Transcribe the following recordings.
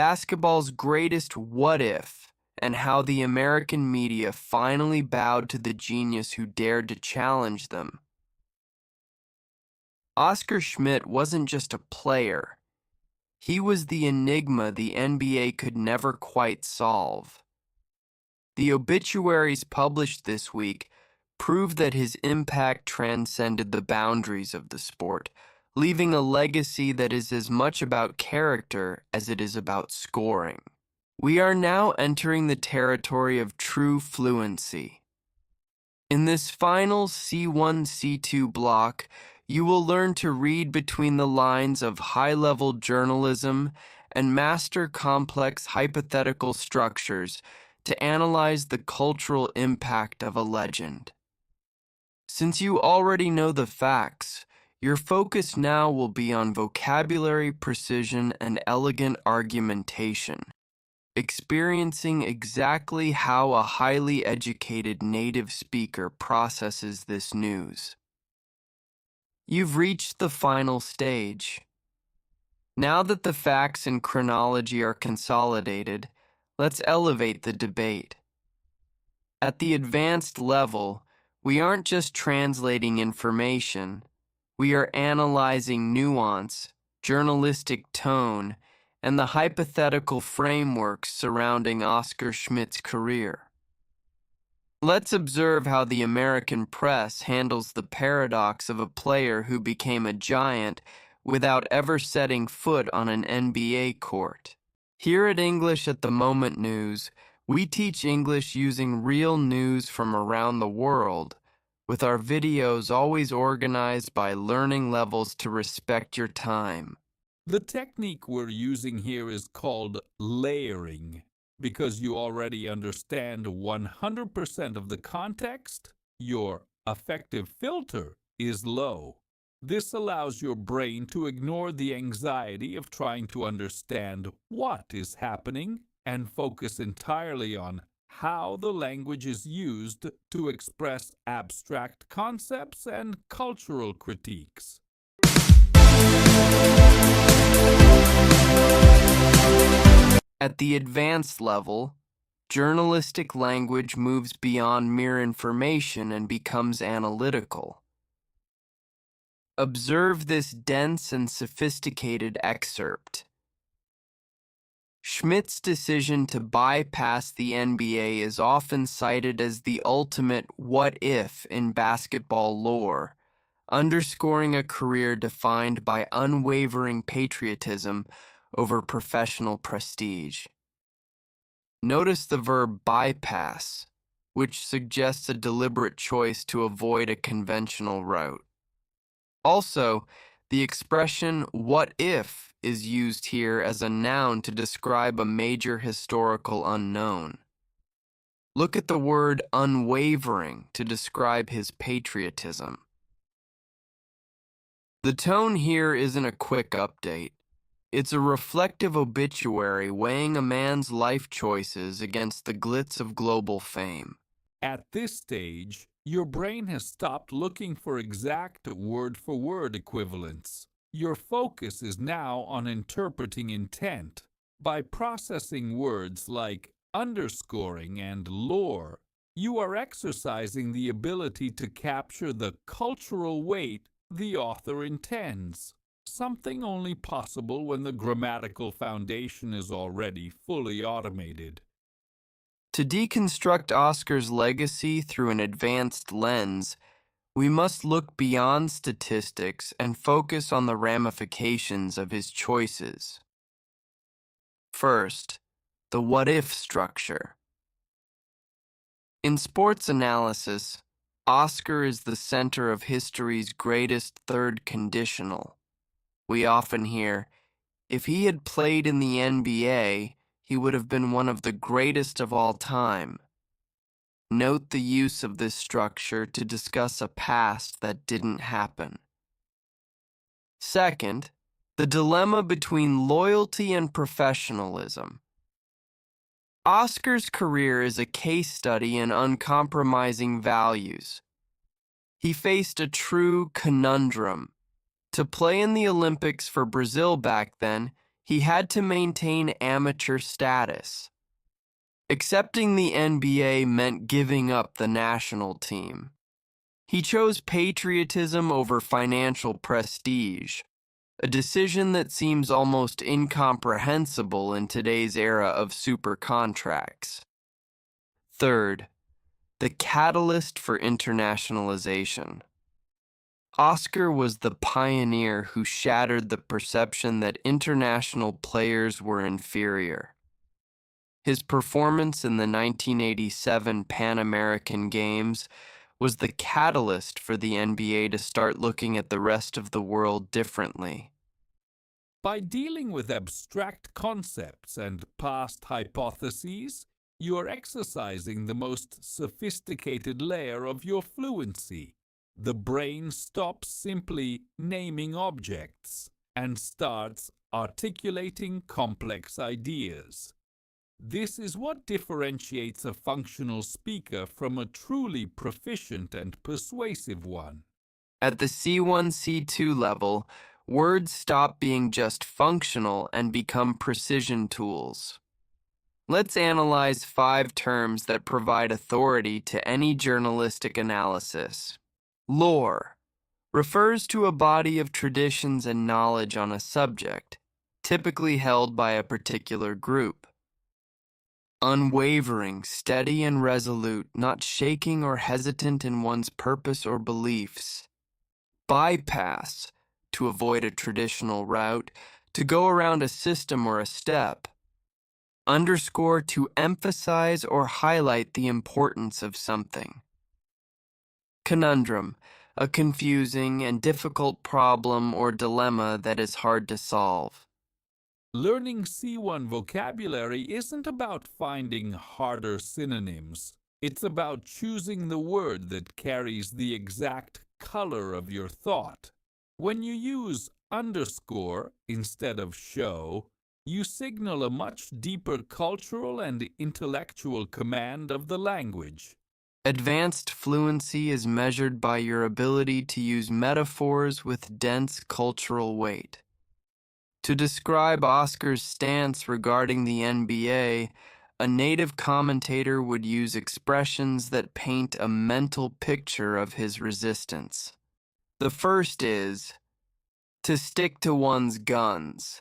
basketball's greatest what if, and how the American media finally bowed to the genius who dared to challenge them. Oscar Schmidt wasn't just a player. He was the enigma the NBA could never quite solve. The obituaries published this week prove that his impact transcended the boundaries of the sport, leaving a legacy that is as much about character as it is about scoring. We are now entering the territory of true fluency. In this final C1, C2 block, you will learn to read between the lines of high-level journalism and master complex hypothetical structures to analyze the cultural impact of a legend. Since you already know the facts, your focus now will be on vocabulary precision and elegant argumentation, experiencing exactly how a highly educated native speaker processes this news. You've reached the final stage. Now that the facts and chronology are consolidated, let's elevate the debate. At the advanced level, we aren't just translating information, we are analyzing nuance, journalistic tone, and the hypothetical frameworks surrounding Oscar Schmidt's career. Let's observe how the American press handles the paradox of a player who became a giant without ever setting foot on an NBA court. Here at English at the Moment News, we teach English using real news from around the world, with our videos always organized by learning levels to respect your time. The technique we're using here is called layering. Because you already understand 100% of the context, your affective filter is low. This allows your brain to ignore the anxiety of trying to understand what is happening and focus entirely on how the language is used to express abstract concepts and cultural critiques. At the advanced level, journalistic language moves beyond mere information and becomes analytical. Observe this dense and sophisticated excerpt. Schmidt's decision to bypass the NBA is often cited as the ultimate what if in basketball lore, underscoring a career defined by unwavering patriotism over professional prestige. Notice the verb bypass, which suggests a deliberate choice to avoid a conventional route. Also, the expression what if is used here as a noun to describe a major historical unknown. Look at the word unwavering to describe his patriotism. The tone here isn't a quick update. It's a reflective obituary weighing a man's life choices against the glitz of global fame. At this stage, your brain has stopped looking for exact word-for-word equivalents. Your focus is now on interpreting intent. By processing words like underscoring and lore, you are exercising the ability to capture the cultural weight the author intends. Something only possible when the grammatical foundation is already fully automated. To deconstruct Oscar's legacy through an advanced lens, we must look beyond statistics and focus on the ramifications of his choices. First, the what-if structure. In sports analysis, Oscar is the center of history's greatest third conditional. We often hear, if he had played in the NBA, he would have been one of the greatest of all time. Note the use of this structure to discuss a past that didn't happen. Second, the dilemma between loyalty and professionalism. Oscar's career is a case study in uncompromising values. He faced a true conundrum. To play in the Olympics for Brazil back then, he had to maintain amateur status. Accepting the NBA meant giving up the national team. He chose patriotism over financial prestige, a decision that seems almost incomprehensible in today's era of super contracts. Third, the catalyst for internationalization. Oscar was the pioneer who shattered the perception that international players were inferior. His performance in the 1987 Pan American Games was the catalyst for the NBA to start looking at the rest of the world differently. By dealing with abstract concepts and past hypotheses, you are exercising the most sophisticated layer of your fluency. The brain stops simply naming objects and starts articulating complex ideas. This is what differentiates a functional speaker from a truly proficient and persuasive one. At the C1, C2 level, words stop being just functional and become precision tools. Let's analyze 5 terms that provide authority to any journalistic analysis. Lore refers to a body of traditions and knowledge on a subject, typically held by a particular group. Unwavering, steady and resolute, not shaking or hesitant in one's purpose or beliefs. Bypass, to avoid a traditional route, to go around a system or a step. Underscore, to emphasize or highlight the importance of something. Conundrum, a confusing and difficult problem or dilemma that is hard to solve. Learning C1 vocabulary isn't about finding harder synonyms. It's about choosing the word that carries the exact color of your thought. When you use underscore instead of show, you signal a much deeper cultural and intellectual command of the language. Advanced fluency is measured by your ability to use metaphors with dense cultural weight. To describe Oscar's stance regarding the NBA, a native commentator would use expressions that paint a mental picture of his resistance. The first is, to stick to one's guns.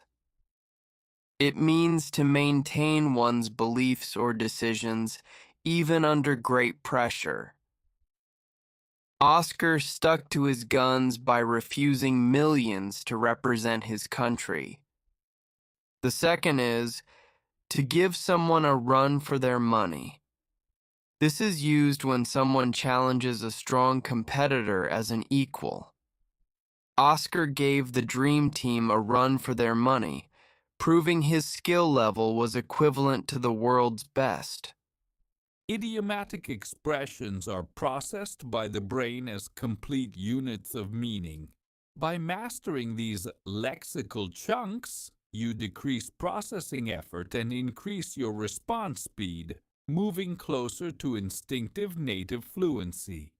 It means to maintain one's beliefs or decisions even under great pressure. Oscar stuck to his guns by refusing millions to represent his country. The second is to give someone a run for their money. This is used when someone challenges a strong competitor as an equal. Oscar gave the Dream Team a run for their money, proving his skill level was equivalent to the world's best. Idiomatic expressions are processed by the brain as complete units of meaning. By mastering these lexical chunks, you decrease processing effort and increase your response speed, moving closer to instinctive native fluency.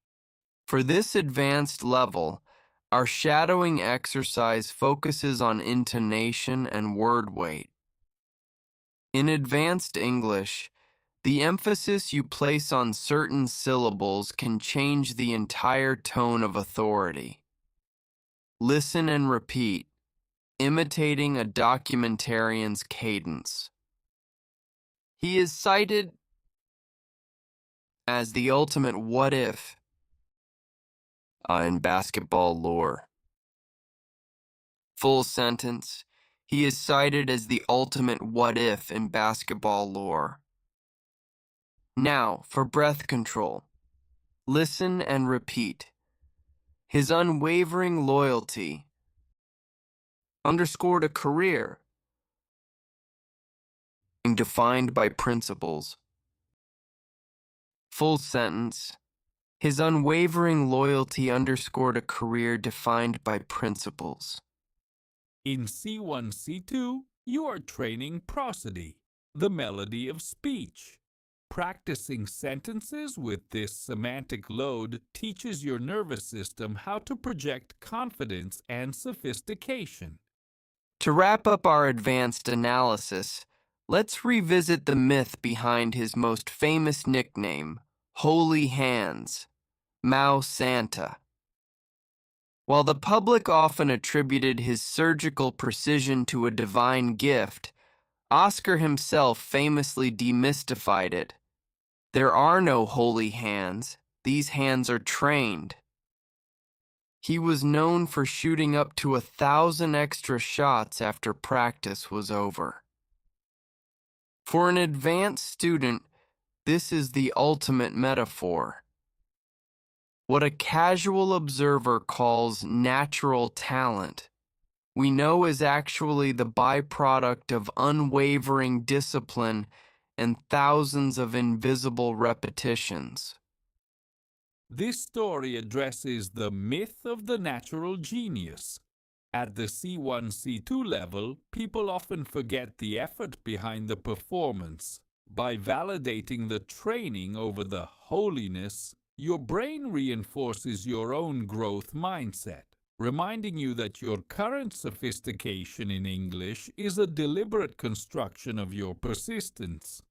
For this advanced level, our shadowing exercise focuses on intonation and word weight. In advanced English, the emphasis you place on certain syllables can change the entire tone of authority. Listen and repeat, imitating a documentarian's cadence. He is cited as the ultimate what if in basketball lore. Full sentence. He is cited as the ultimate what if in basketball lore. Now, for breath control. Listen and repeat. His unwavering loyalty underscored a career defined by principles. Full sentence. His unwavering loyalty underscored a career defined by principles. In C1, C2, you are training prosody, the melody of speech. Practicing sentences with this semantic load teaches your nervous system how to project confidence and sophistication. To wrap up our advanced analysis, let's revisit the myth behind his most famous nickname, Holy Hands, Mao Santa. While the public often attributed his surgical precision to a divine gift, Oscar himself famously demystified it. There are no holy hands. These hands are trained. He was known for shooting up to 1,000 extra shots after practice was over. For an advanced student, this is the ultimate metaphor. What a casual observer calls natural talent, we know is actually the byproduct of unwavering discipline and thousands of invisible repetitions. This story addresses the myth of the natural genius. At the C1, C2 level, people often forget the effort behind the performance. By validating the training over the holiness, your brain reinforces your own growth mindset, reminding you that your current sophistication in English is a deliberate construction of your persistence.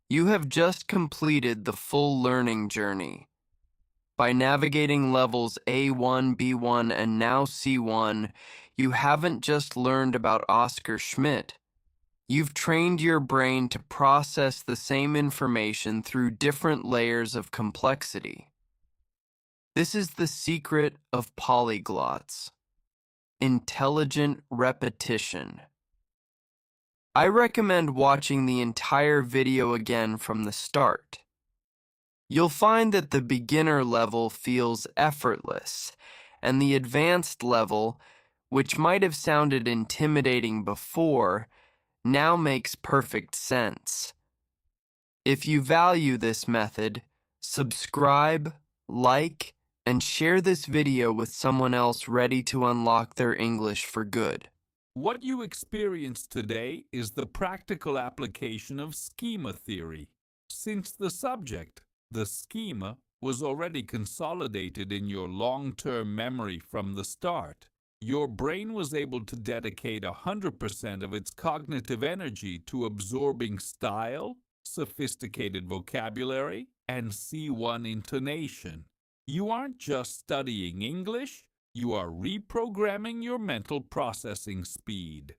You have just completed the full learning journey. By navigating levels A1, B1, and now C1, you haven't just learned about Oscar Schmidt. You've trained your brain to process the same information through different layers of complexity. This is the secret of polyglots. Intelligent repetition. I recommend watching the entire video again from the start. You'll find that the beginner level feels effortless, and the advanced level, which might have sounded intimidating before, now makes perfect sense. If you value this method, subscribe, like, and share this video with someone else ready to unlock their English for good. What you experience today is the practical application of schema theory. Since the subject, the schema, was already consolidated in your long-term memory from the start, your brain was able to dedicate 100% of its cognitive energy to absorbing style, sophisticated vocabulary, and C1 intonation. You aren't just studying English, you are reprogramming your mental processing speed.